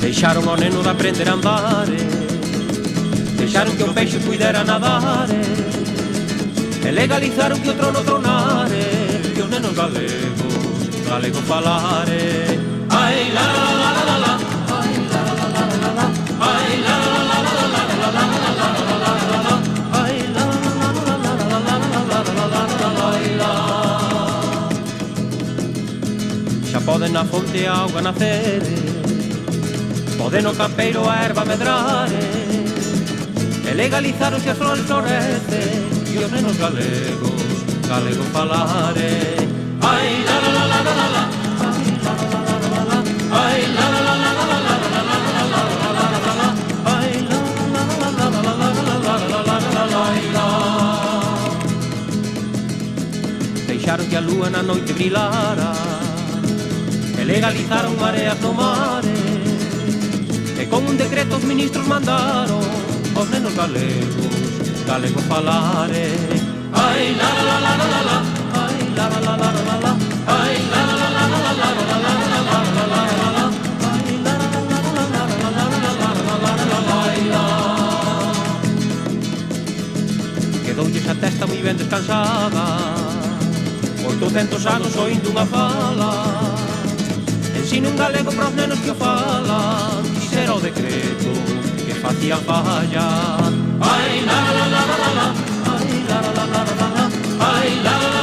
Deixaron ao neno de aprender a andar, deixaron que o peixe puidera nadar, e legalizaron que o trono tronare, e os nenos galegos, galego falare. Ai la la la la la la, ai la la la la la la, ai la la la la la la la la la la la, ai la la la la la la la la la la. Xa poden na fonte a auga nacer, pode no campeiro a erva medrar, e legalizaronse as flores florecen, e os nenos galegos, galego falare. Ai la la la la la la, ai la la la la la la, ai la la la la la la la la la, ai la la la la la la la la. Deixaron que a lúa na noite brilara, e legalizaron mareas no mare, e con un decreto os ministros mandaron os nenos galegos, galego falare. Ai la la la la la la, ai la la la la la la, ai la la la la la la la la la, ai la la la la la la la. Quedoulles a testa moi ben descansada, 800 anos oindo unha fala, ensino un galego para os nenos que o falan, quixera o decreto que facía falla. Ai la la la la la la, ai la la la la la la, ai la la